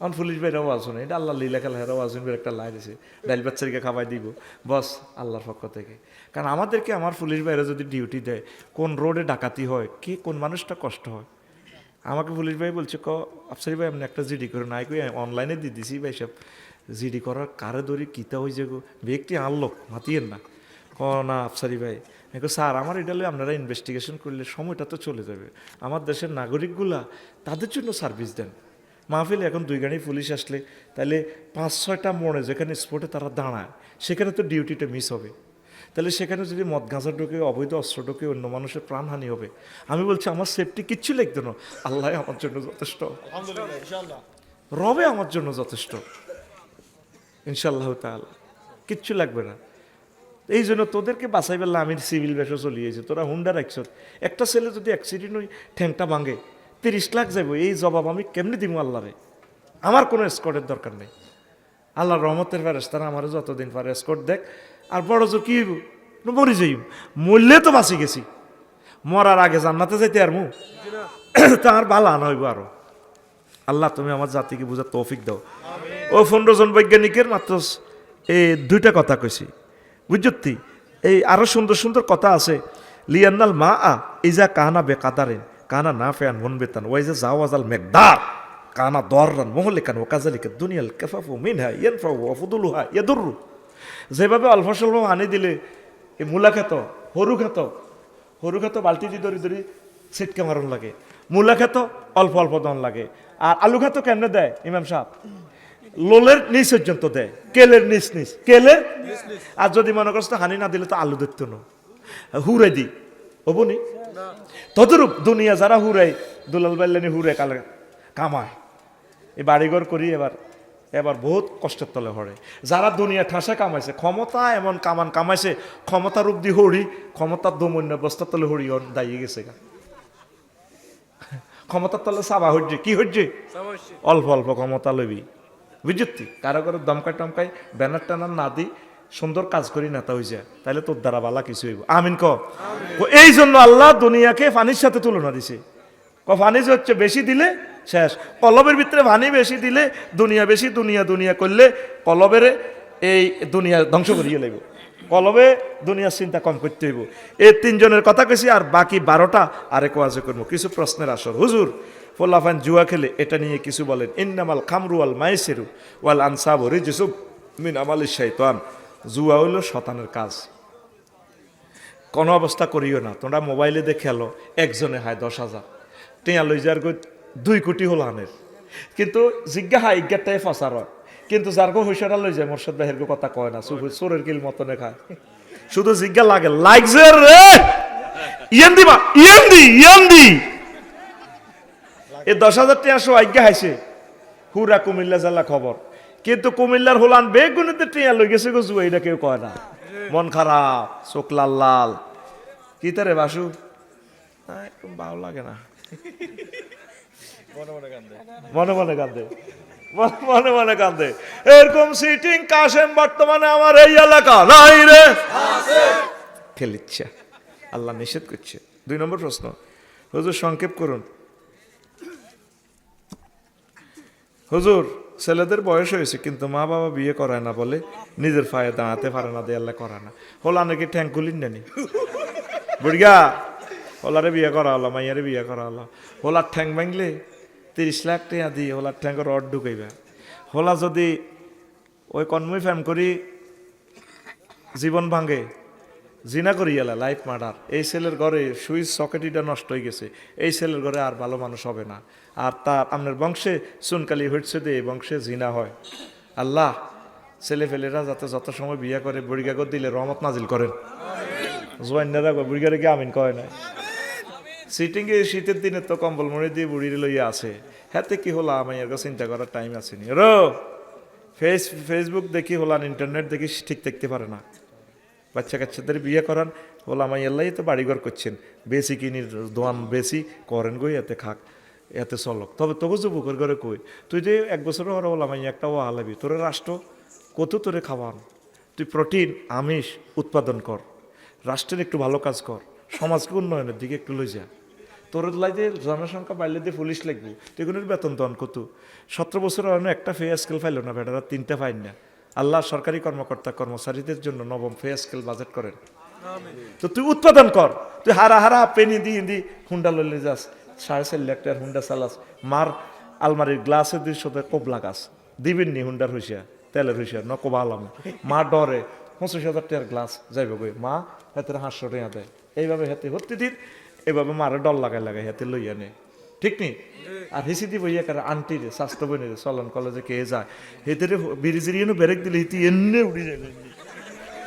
এখন পুলিশ ভাইরাও আছো না, এটা আল্লাহ লীলা খেলা হেরাও আসুন একটা লাই দিছে, ডাইল বাচ্চারিকে খাওয়াই দিব বস আল্লাহর পক্ষ থেকে। কারণ আমাদেরকে আমার পুলিশ ভাইরা যদি ডিউটি দেয়, কোন রোডে ডাকাতি হয়, কি কোন মানুষটা কষ্ট হয়। আমাকে পুলিশ ভাই বলছে আফসারি ভাই আপনি একটা জিডি করে নাই কই অনলাইনে দিয়ে দিছি ভাই, সব জিডি করার কারে দড়ি কিতা হয়ে যাবো ব্যক্তি আনলোক মাতিয়েন না। না আফসারি ভাই স্যার আমার এটা আপনারা ইনভেস্টিগেশন করলে সময়টা তো চলে যাবে, আমার দেশের নাগরিকগুলা তাদের জন্য সার্ভিস দেন। মাহফিলে এখন 2 গাড়ি পুলিশ আসলে তাহলে 5-6টা মোড়ে যেখানে স্পটে তারা দাঁড়ায় সেখানে তো ডিউটিটা মিস হবে। তাহলে সেখানে যদি মদ গাঁজা ঢোকে, অবৈধ অস্ত্র ঢোকে, অন্য মানুষের প্রাণহানি হবে। আমি বলছি আমার সেফটি কিচ্ছু লাগতো না, আল্লাহ আমার জন্য যথেষ্ট, রবে আমার জন্য যথেষ্ট ইনশাআল্লাহ তাআলা, কিচ্ছু লাগবে না। এই জন্য তোদেরকে বাঁচাই পেলাম, আমি সিভিল বেশো চলিয়েছি, তোরা হুন্ডা রাখছ। একটা ছেলে যদি অ্যাক্সিডেন্ট হই ঠ্যাংটা ভাঙে 30 লাখ যাবো, এই জবাব আমি কেমনি দিব আল্লাহরে? আমার কোনো স্কটের দরকার নেই, আল্লাহর রহমতের ফেরেশতারা আমার যতদিন পারে স্কট দেখ। আর বড় জোর কি হইব, মরি যাই, মরলে তো বাঁচি গেছি, মরার আগে জান্নাতে যাইতে আর তার বালা আনা হইব আরো। আল্লাহ তুমি আমার জাতিকে বুঝার তৌফিক দাও। ও 15 জন বৈজ্ঞানিকের মাত্র এই 2টা কথা কইছি, বুঝতি? এই আরো সুন্দর সুন্দর কথা আছে। লিয়ান্নাল মা আ ইজা কানা বেকাদারেন কানা না ফেয়ান মন বেতান ওয়াইজা জাওয়াজাল মেকদার কানা দররান মহলিকান ওয়াকাজালিকা দুনিয়াল কাফাফু মিনহা ইয়ানফাউ ওয়া ফুদুলুহা ইয়াদুররু। যেভাবে অল্প স্বল্প আনি দিলে এই মূলা খেত হরু খেত বালতি দিয়ে ধরি ধরি ছিটকে মারণ লাগে, মূলা খেত অল্প অল্প দন লাগে। আর আলু খেত কেমনে দেয় ইমাম সাহেব? লোলের নিচ পর্যন্ত দেয়, কেলের নিচ কেলের। আর যদি মনে করছ হানি না দিলে তো আলু দেখতো না, হুড়ে দি হবনি। তদরূপ দুনিয়া যারা হুড়াই, দুলাল বাইলানি হুড়ে কালে কামায়, এই বাড়িঘর করি এবার বহুত কষ্টের তলে হরে। যারা দুনিয়া ঠাসা কামাইছে, ক্ষমতা এমন কামাইছে, ক্ষমতা রূপ দি হরি, ক্ষমতার দমন্য বস্তার তলে হরি দাঁড়িয়ে গেছে গা। ক্ষমতার তলে চাবা হচ্ছে কি হচ্ছে, অল্প অল্প ক্ষমতা লবি, বুঝতি? কারো কারো দমকাই টমকাই ব্যানার টানার না দি সুন্দর কাজ করি নেতা হয়ে যায়, তাহলে তোর দ্বারা বালা কিছু হইব। আমিন ক। এই জন্য আল্লাহ দুনিয়াকে পানির সাথে তুলনা দিছে। পানি হচ্ছে বেশি দিলে শেষ, কলবের ভিতরে পানি বেশি দিলে দুনিয়া বেশি, দুনিয়া করলে কলবের এই দুনিয়া ধ্বংস করিয়ে লাগবে। কলবে দুনিয়ার চিন্তা কম করতে হইব। এই তিনজনের কথা কেছি, আর বাকি 12টা আরেক ওয়াজে করবো। কিছু প্রশ্নের আসর। হুজুর ফোল্লাফান জুয়া খেলে, এটা নিয়ে কিছু বলেন। ইন্নামাল খামরু ওয়াল মাইসিরু ওয়াল আনসাবু রিজসুম মিন আমালিশ শাইতান। জুয়া হইল শতানের কাজ, কোনো অবস্থা করিও না। তোমরা মোবাইলে দেখে খেলো, একজনে হায় 10,000 টিয়া লই যার 2 কোটি হল আনের, কিন্তু জিজ্ঞা হাই 11টায় ফসার হয়, কিন্তু যার গো হইসাটা লই যায় মোর্শেদ ভাইয়ের কথা কয় না, চোরের কিল মতনে খায়। শুধু জিজ্ঞা লাগে লাগছে রে ইয়ান দিবা, ইয়ান দি এই 10,000 টিয়া সো আজ্ঞা হাইছে হুরা কুমিল্লা জেলা খবর, কিন্তু কুমিল্লার হোলান বেগুনিতে টিয়া লই গেছে গো জুয়া, এটা কেউ কয় না। মন খারাপ, চোখ লাল লাল। কি তারে বাসু একদম ভালো লাগে না, মনে মনে কান্দে, মনে মনে কান্দে। এরকম সিটিং কাশেম বর্তমানে আমার এই এলাকা নাই রে, খেলিচ্ছে, আল্লাহ নিষেধ করছে। 2 নম্বর প্রশ্ন, হুজুর সংক্ষেপ করুন। হুজুর ছেলেদের বয়স হয়েছে কিন্তু মা বাবা বিয়ে করায় না বলে নিজের পায়ে দাঁড়াতে পারে না, দিয়ে আল্লাহ করায় না। হোলা নাকি ঠ্যাং খুলিন নানি বুড়িয়া, হোলারে বিয়ে করা হলো, মাইয়ারে বিয়ে করা হলো। হোলার ঠ্যাং ভাঙলে 30 লাখ টাকা দিয়ে হোলার ঠ্যাঙ্গের রড ঢুকাইবা। হোলা যদি ওই কন্মই ফ্যাম করি জীবন ভাঙে, জিনা করি এলা লাইফ মার্ডার। এই ছেলের ঘরে সুইচ সকেটিটা নষ্ট হয়ে গেছে, এই ছেলের ঘরে আর ভালো মানুষ হবে না। আর তার আপনার বংশে চুনকালি হচ্ছে দিয়ে এই বংশে জিনা হয়। আল্লাহ ছেলে ফেলেরা যাতে যত সময় বিয়ে করে বুড়িগাগর দিলে রহমত নাজিল করেন। জোয়ান্নারা বুড়িগারে কি আমিন কয় না। সিটিংয়ে শীতের দিনে তো কম্বল মরে দিয়ে বুড়ির লইয়া আছে, হাতে কি হলো আমার চিন্তা করার টাইম আসেনি। রো ফেসবুক দেখি হলান, ইন্টারনেট দেখি ঠিক দেখতে পারে না। বাচ্চা কাচ্চাদের বিয়ে করান, হলো আমার এল্লাই তো বাড়িঘর করছেন, বেশি কিনি দোয়ান বেশি করেন গই, এতে খাক এতে চলক। তবে তোকে যুবকের ঘরে কই, তুই যে 1 বছরও হলো হলাম একটা ও হালাবি, তোরে রাষ্ট্র কত তোরে খাওয়ান। তুই প্রোটিন আমিষ উৎপাদন কর, রাষ্ট্রের একটু ভালো কাজ কর, সমাজকে উন্নয়নের দিকে একটু লই যা। তোর লাইতে জনসংখ্যা বাড়লে দিয়ে পুলিশ লাগবে, তেগুনের বেতন দন কত। 17 বছর একটা ফে স্কেল ফাইল না, বেটারা 3টা ফাইন না। আল্লাহ সরকারি কর্মকর্তা কর্মচারীদের জন্য 9ম ফে স্কেল বাজেট করেন। তো তুই উৎপাদন কর, তুই হারা পেনি দি হুন্ডা লইলে যাস, 4.5 লাখ টাকার হুন্ডা চালাস, মার আলমারির গ্লাসের 200 কোবলা গাছ দিবেন নি হুন্ডার হইসা, তেলের হইসা ন কোবা আলাম। মা ডরে 25,000 টাকার গ্লাস যাইব গই, মা হাতের 500 টাকা দেয়। এইভাবে হাতে ভর্তি দিন, এভাবে মারে ডর লাগাই হাতে লইয়া নে, ঠিক নি। আর হিসি দিব ইয়ে কার আন্টি রে স্বাস্থ্য বই রে চলন কলেজে কে যায়, হেতেরে বিরিজিরি এনে বেরেক দিলে হিতি এনে উড়ি যায়।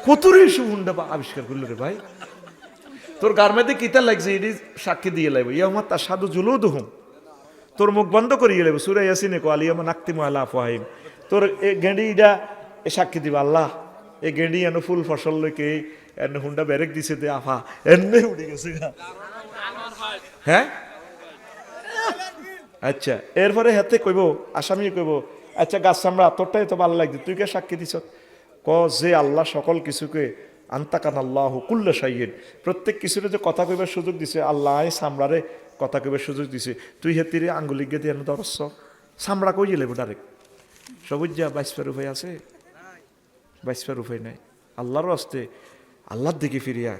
কত রে এসব হুন্ডা আবিষ্কার করলো রে ভাই। তোর গার্মেন্টে কিতা লাগছে এটি সাক্ষী দিয়ে লাগবে, ইয়া আমার তার সাধু জুলো দুহুম, তোর মুখ বন্ধ করিয়ে লাগবে। সুরে ইয়াসিনে কো আলিয়ামা নাক্তি মালা ফাহিম, তোর গেঁড়ি ইটা সাক্ষী দিবা আল্লাহ এই গেঁড়ি এনে ফুল ফসল লইকে এনে হুন্ডা বেরেক দিছে দে আফা এনে উড়ে গেছে। হ্যাঁ আচ্ছা, এরপরে হাতে কইব আসামি কইব আচ্ছা গাছ চামড়া তোরটাই তো ভালো লাগছে, তুই কে সাক্ষী দিছ? ক যে আল্লাহ সকল কিছুকে আন্তাকান আল্লাহ কুল্লা শাইয়িন, প্রত্যেক কিছুরে যে কথা কইবার সুযোগ দিছে আল্লাহ, চামড়ারে কথা কইবার সুযোগ দিছে, তুই হেতিরে আঙ্গুলি গিয়ে দিয়ে ধরছ চামড়া কই গেলে ডাইরেক্ট সবুজ যা 22 উপায় আছে, 22 উপায় নাই। আল্লাহর হস্তে আল্লাহর দিকে ফিরিয়া